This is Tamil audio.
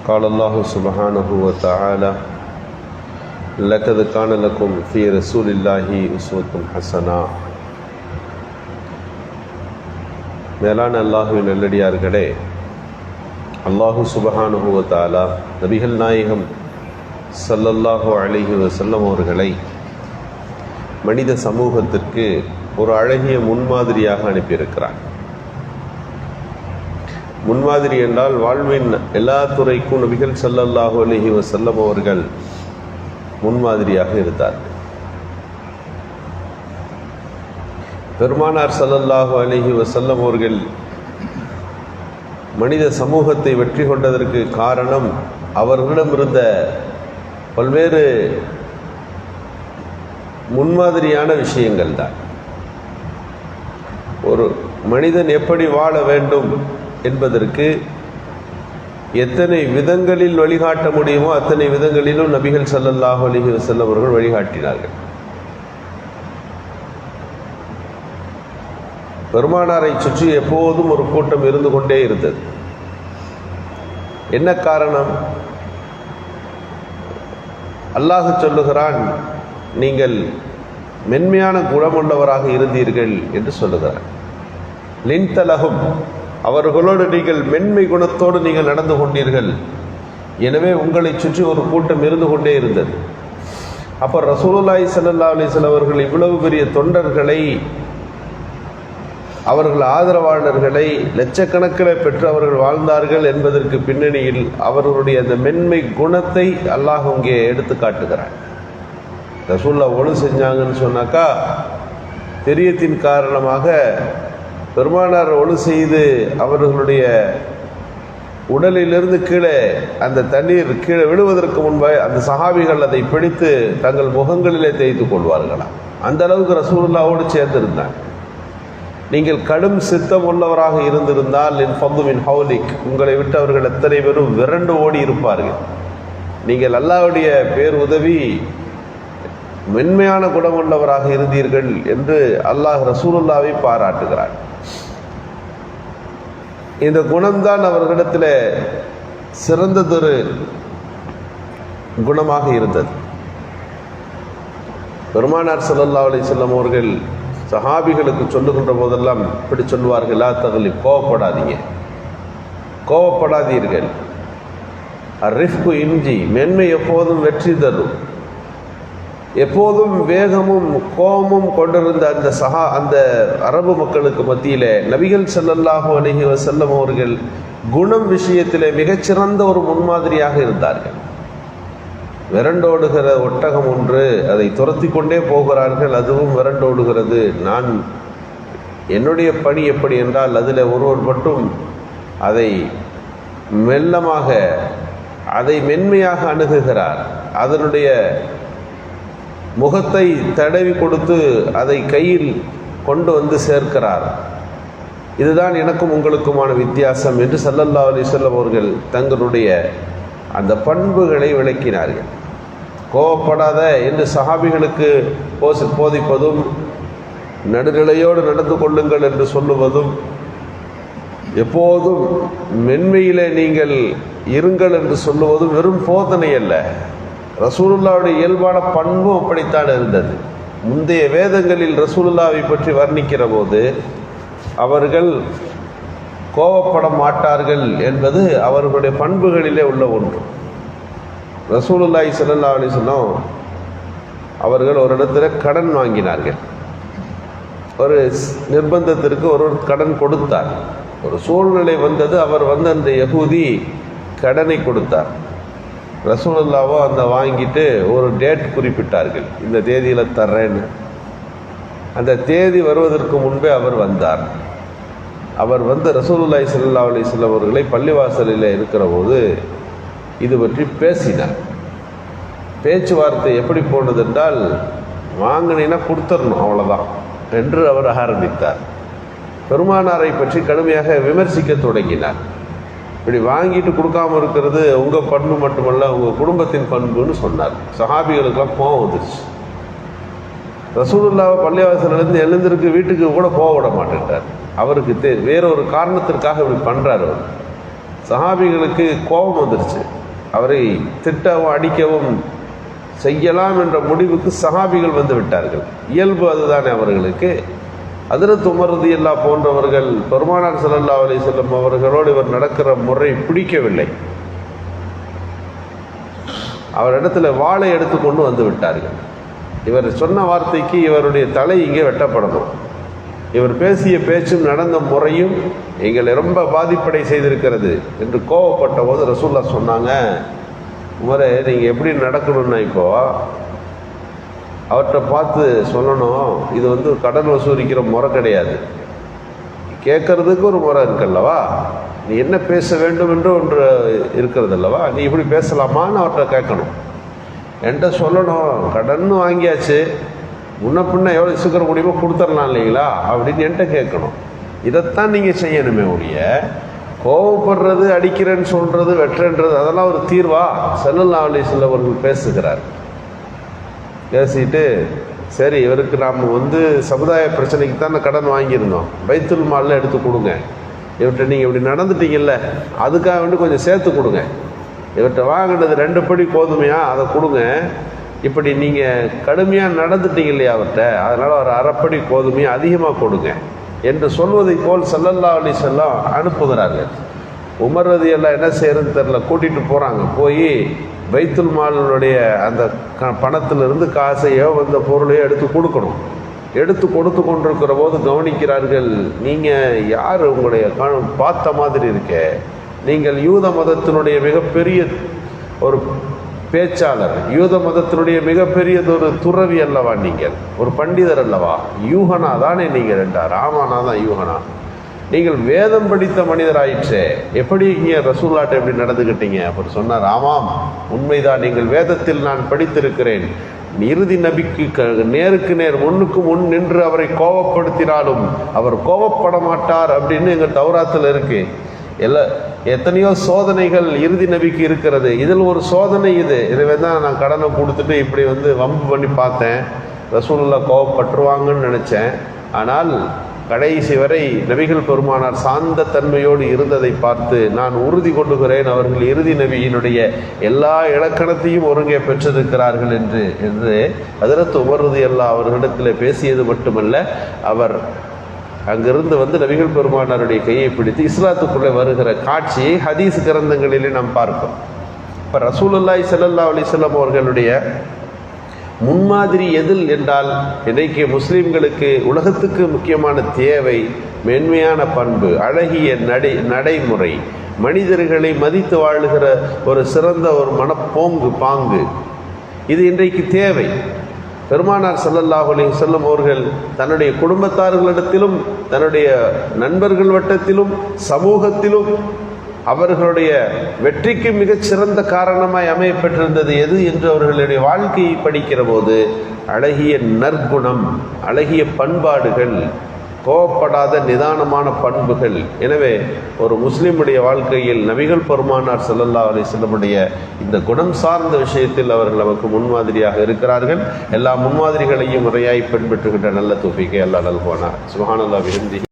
قال الله سبحانه وتعالى لقد كان لكم في رسول الله أسوة حسنة. மேலான அல்லாஹுவின் நல்லடியார்களே, அல்லாஹு சுப்ஹானஹு வ தஆலா நபிகள் நாயகம் ஸல்லல்லாஹு அலைஹி வஸல்லம் அவர்களை மனித சமூகத்திற்கு ஒரு அழகிய முன்மாதிரியாக அனுப்பியிருக்கிறார். முன்மாதிரி என்றால் வாழ்வின் எல்லா துறைக்கும் நபிகள் ஸல்லல்லாஹு அலைஹி வஸல்லம் அவர்கள் முன்மாதிரியாக இருந்தார்கள். பெருமானார் ஸல்லல்லாஹு அலைஹி வஸல்லம் அவர்கள் மனித சமூகத்தை வெற்றி கொண்டதற்கு காரணம் அவர்களிடம் இருந்த பல்வேறு முன்மாதிரியான விஷயங்கள் தான். ஒரு மனிதன் எப்படி வாழ வேண்டும் என்பதற்கு எத்தனை விதங்களில் வழிகாட்ட முடியுமோ அத்தனை விதங்களிலும் நபிகள் ஸல்லல்லாஹு அலைஹி வஸல்லம் அவர்கள் வழிகாட்டினார்கள். பெருமானாரை சுற்றி எப்போதும் ஒரு கூட்டம் இருந்து கொண்டே இருந்தது. என்ன காரணம்? அல்லாஹ் சொல்லுகிறான், நீங்கள் மென்மையான குணமுள்ளவராக இருந்தீர்கள் என்று சொல்லுகிறார். லின்தலஹும், அவர்களோடு நீங்கள் மென்மை குணத்தோடு நீங்கள் நடந்து கொண்டீர்கள், எனவே உங்களை சுற்றி ஒரு கூட்டம் இருந்து கொண்டே இருந்தது. அப்போ ரசூலுல்லாஹி ஸல்லல்லாஹு அலைஹி வஸல்லம் அவர்கள் இவ்வளவு பெரிய தொண்டர்களை, அவர்கள் ஆதரவாளர்களை லட்சக்கணக்கில் பெற்று அவர்கள் வாழ்ந்தார்கள் என்பதற்கு பின்னணியில் அவர்களுடைய அந்த மென்மை குணத்தை அல்லாஹ் இங்கே எடுத்து காட்டுகிறார். ரசூலுல்லாஹ் ஒழு செஞ்சாங்கன்னு சொன்னாக்கா தெரியத்தின் காரணமாக பெருமானார் ஒழு செய்து அவர்களுடைய உடலிலிருந்து கீழே அந்த தண்ணீர் கீழே விழுவதற்கு முன்பாக அந்த சஹாபிகள் அதை பிடித்து தங்கள் முகங்களிலே தேய்த்து கொள்வார்களாம். அந்த அளவுக்கு ரசூலுல்லாஹோடு சேர்ந்திருந்தாங்க. நீங்கள் கடும் சித்தம் உள்ளவராக இருந்திருந்தால் என் ஃபந்து மின் ஹவுலிக், உங்களை விட்டு அவர்கள் எத்தனை பேரும் விரண்டு ஓடி இருப்பார்கள். நீங்கள் அல்லாஹ்வுடைய பேர் உதவி மென்மையான குணமுள்ளவராக இருந்தீர்கள் என்று அல்லாஹ் ரசூலுல்லாவை பாராட்டுகிறார். இந்த குணம்தான் அவர்களிடத்தில் சிறந்ததொரு குணமாக இருந்தது. பெருமானார் ஸல்லல்லாஹு அலைஹி வஸல்லம் அவர்கள் சஹாபிகளுக்கு சொல்லுகின்ற போதெல்லாம் இப்படி சொல்லுவார்கள், லா தக்லிப், கோவப்படாதீர்கள். அர்ரிஃப்கு இன்ஜி, மென்மை எப்போதும் வெற்றி தரும். எப்போதும் வேகமும் கோபமும் கொண்டிருந்த அந்த அரபு மக்களுக்கு மத்தியிலே நபிகள் ஸல்லல்லாஹு அலைஹி வஸல்லம் அவர்கள் குணம் விஷயத்திலே மிகச்சிறந்த ஒரு முன்மாதிரியாக இருந்தார்கள். விரண்டோடுகிற ஒட்டகம் ஒன்று, அதை துரத்தி கொண்டே போகிறார்கள், அதுவும் விரண்டோடுகிறது. என்னுடைய பணி எப்படி என்றால், அதில் ஒருவர் மட்டும் அதை மெல்லமாக, அதை மென்மையாக அணுகுகிறார். அதனுடைய முகத்தை தடவி கொடுத்து அதை கையில் கொண்டு வந்து சேர்க்கிறார். இதுதான் எனக்கும் உங்களுக்குமான வித்தியாசம் என்று ஸல்லல்லாஹு அலைஹி வஸல்லம் அவர்கள் தங்களுடைய அந்த பண்புகளை விளக்கினார்கள். கோபப்படாத என்று சஹாபிகளுக்கு போதிப்பதும், நடுநிலையோடு நடந்து கொள்ளுங்கள் என்று சொல்லுவதும், எப்போதும் மென்மையிலே நீங்கள் இருங்கள் என்று சொல்லுவதும் வெறும் போதனை அல்ல, ரசூலுல்லாவுடைய இயல்பான பண்பும் அப்படித்தான் இருந்தது. முந்தைய வேதங்களில் ரசூலுல்லாவை பற்றி வர்ணிக்கிற போது அவர்கள் கோபப்பட மாட்டார்கள் என்பது அவர்களுடைய பண்புகளிலே உள்ள ஒன்று. ரசூலுல்லாஹி ஸல்லல்லாஹு அலைஹி வஸல்லம் அவர்கள் ஒரு இடத்துல கடன் வாங்கினார்கள். ஒரு நிர்பந்தத்திற்கு ஒரு கடன் கொடுத்தார். ஒரு சூழ்நிலை வந்தது, அவர் அந்த யகூதி கடனை கொடுத்தார். ரசூலுல்லாஹோ அந்த வாங்கிட்டு ஒரு டேட் குறிப்பிட்டார்கள், இந்த தேதியில் தர்றேன்னு. அந்த தேதி வருவதற்கு முன்பே அவர் வந்தார். அவர் ரசூலுல்லாஹி ஸல்லல்லாஹு அலைஹி வஸல்லம் அவர்களை பள்ளிவாசலில் இருக்கிற போது இது பற்றி பேசினார். பேச்சுவார்த்தை எப்படி போனது என்றால், வாங்கினீன்னா கொடுத்துடணும் அவ்வளோதான் என்று அவர் ஆரம்பித்தார். பெருமானாரை பற்றி கடுமையாக விமர்சிக்க தொடங்கினார். இப்படி வாங்கிட்டு கொடுக்காமல் இருக்கிறது உங்கள் பண்பு மட்டுமல்ல, உங்கள் குடும்பத்தின் பண்புன்னு சொன்னார். சஹாபிகளுக்கெல்லாம் கோவம் வந்துருச்சு. ரசூலுல்லாஹ் பள்ளிவாசலிருந்து எழுந்திருக்கு வீட்டுக்கு கூட போக விட மாட்டேன்ட்டார். அவருக்கு வேறொரு காரணத்திற்காக இப்படி பண்ணுறார். அவர் சஹாபிகளுக்கு கோபம் வந்துருச்சு. அவரை திட்டவும் அடிக்கவும் செய்யலாம் என்ற முடிவுக்கு சஹாபிகள் வந்து விட்டார்கள். இயல்பு அதுதானே அவர்களுக்கு. ஹஜ்ரத் உமர் ரலியல்லாஹு போன்றவர்கள் பெருமானார் ஸல்லல்லாஹு அலைஹி வஸல்லம் அவர்களோடு இவர் நடக்கிற முறை பிடிக்கவில்லை. அவரிடத்துல வாளை எடுத்து கொண்டு வந்து விட்டார்கள். இவர் சொன்ன வார்த்தைக்கு இவருடைய தலை இங்கே வெட்டப்படணும். இவர் பேசிய பேச்சும் நடந்த முறையும் எங்களை ரொம்ப பாதிப்படை செய்திருக்கிறது என்று கோவப்பட்ட போது ரசூலுல்லாஹ் சொன்னாங்க, உமரே நீங்கள் எப்படி நடக்கணும்னா இப்போ அவர்கிட்ட பார்த்து சொல்லணும், இது கடன் வசூலிக்கிற முறை கிடையாது, கேட்கறதுக்கு ஒரு முறை இருக்குல்லவா, நீ என்ன பேச வேண்டும் என்று ஒன்று இருக்கிறது அல்லவா, நீ இப்படி பேசலாமான்னு அவர்கிட்ட கேட்கணும். என்கிட்ட சொல்லணும், கடன் வாங்கியாச்சு, முன்ன பின்ன எவ்வளோ சீக்கிரம் முடியுமோ கொடுத்துடலாம் இல்லைங்களா அப்படின்னு என்கிட்ட கேட்கணும். இதைத்தான் நீங்கள் செய்யணுமே ஒழிய கோவப்படுறது, அடிக்கிறேன்னு சொல்கிறது, வெட்டுறன்றது அதெல்லாம் ஒரு தீர்வா? ஸல்லல்லாஹு அலைஹி வஸல்லம் அவர்கள் பேசுகிறார். பேசிட்டு சரி, இவருக்கு நாம் சமுதாய பிரச்சனைக்கு தான் கடன் வாங்கியிருந்தோம், பைத்துல் மாலில் எடுத்து கொடுங்க, இவர்கிட்ட நீங்கள் இப்படி நடந்துட்டீங்கல்ல அதுக்காக கொஞ்சம் சேர்த்து கொடுங்க, இவர்கிட்ட வாங்கினது 2 படி கோதுமையா அதை கொடுங்க, இப்படி நீங்கள் கடுமையாக நடந்துட்டீங்க இல்லையா அவர்கிட்ட, அதனால் ஒரு 1/2 படி கோதுமையை அதிகமாக கொடுங்க என்று சொல்வதை போல் ஸல்லல்லாஹு அலைஹி வஸல்லம் அனுப்புகிறார்கள். உமர் ரலியல்லாஹு என்ன செய்யறதுன்னு தெரில, கூட்டிகிட்டு போகிறாங்க. போய் பைத்துல் மாலுடைய அந்த பணத்திலிருந்து காசையோ வந்த பொருளையோ எடுத்து கொடுக்கணும். எடுத்து கொடுத்து கொண்டிருக்கிற போது கவனிக்கிறார்கள், நீங்கள் யார், உங்களுடைய பார்த்த மாதிரி இருக்கே, நீங்கள் யூத மதத்தினுடைய மிகப்பெரிய ஒரு பேச்சாளர், யூத மதத்தினுடைய மிகப்பெரியதொரு துறவி அல்லவா, நீங்கள் ஒரு பண்டிதர் அல்லவா, யூகனா தானே நீங்கள் என்றார். ஆமானா தான் யூகனா, நீங்கள் வேதம் படித்த மனிதராயிற்றே, எப்படி இங்கே ரசூலுல்லாஹ்ட்ட எப்படி நடந்துக்கிட்டீங்க? அவர் சொன்னார், ஆமாம் உண்மைதான், நீங்கள் வேதத்தில் நான் படித்திருக்கிறேன், இறுதி நபிக்கு நேருக்கு நேர் முன்னுக்கு முன் நின்று அவரை கோபப்படுத்தினாலும் அவர் கோபப்பட மாட்டார் அப்படின்னு எங்கள் தௌராத்தில் இருக்கு. எத்தனையோ சோதனைகள் இறுதி நபிக்கு இருக்கிறது, இதில் ஒரு சோதனை இது. இதுவே தான் நான் கடனை கொடுத்துட்டு இப்படி வம்பு பண்ணி பார்த்தேன், ரசூலுல்லாஹ் கோபப்பட்டுருவாங்கன்னு நினச்சேன். ஆனால் கடைசி வரை நபிகள் பெருமானார் சாந்த தன்மையோடு இருந்ததை பார்த்து நான் உறுதி கொள்ளுகிறேன், அவர்கள் இறுதி நபியினுடைய எல்லா இலக்கணத்தையும் ஒருங்கே பெற்றிருக்கிறார்கள் என்று ஹஜ்ரத் உமர் ரலியல்லாஹு அவர்களிடத்தில் பேசியது மட்டுமல்ல, அவர் அங்கிருந்து நபிகள் பெருமானாருடைய கையை பிடித்து இஸ்லாத்துக்குள்ளே வருகிற காட்சியை ஹதீஸ் கிரந்தங்களிலே நாம் பார்க்கிறோம். இப்போ ரசூலுல்லாஹி ஸல்லல்லாஹு அலைஹி வஸல்லம் அவர்களுடைய முன்மாதிரி எதில் என்றால், இன்றைக்கு முஸ்லீம்களுக்கு உலகத்துக்கு முக்கியமான தேவை மென்மையான பண்பு, அழகிய நடைமுறை, மனிதர்களை மதித்து வாழுகிற ஒரு சிறந்த ஒரு மனப்போங்கு பாங்கு, இது இன்றைக்கு தேவை. பெருமானார் ஸல்லல்லாஹு அலைஹி வஸல்லம் அவர்கள் தன்னுடைய குடும்பத்தார்களிடத்திலும் தன்னுடைய நண்பர்கள் வட்டத்திலும் சமூகத்திலும் அவர்களுடைய வெற்றிக்கு மிகச்சிறந்த காரணமாய் அமையப்பெற்றிருந்தது எது என்று அவர்களுடைய வாழ்க்கையை படிக்கிற போது அழகிய நற்குணம், அழகிய பண்பாடுகள், கோபப்படாத நிதானமான பண்புகள். எனவே ஒரு முஸ்லிமுடைய வாழ்க்கையில் நபிகள் பெருமானார் ஸல்லல்லாஹு அலைஹி வஸல்லமுடைய இந்த குணம் சார்ந்த விஷயத்தில் அவர்கள் நமக்கு முன்மாதிரியாக இருக்கிறார்கள். எல்லா முன்மாதிரிகளையும் முறையாய் பின்பற்றுகின்ற நல்ல தௌஃபீக்கை அல்லாஹ் நல்குவானாக. சுப்ஹானல்லாஹி வபிஹம்திஹி.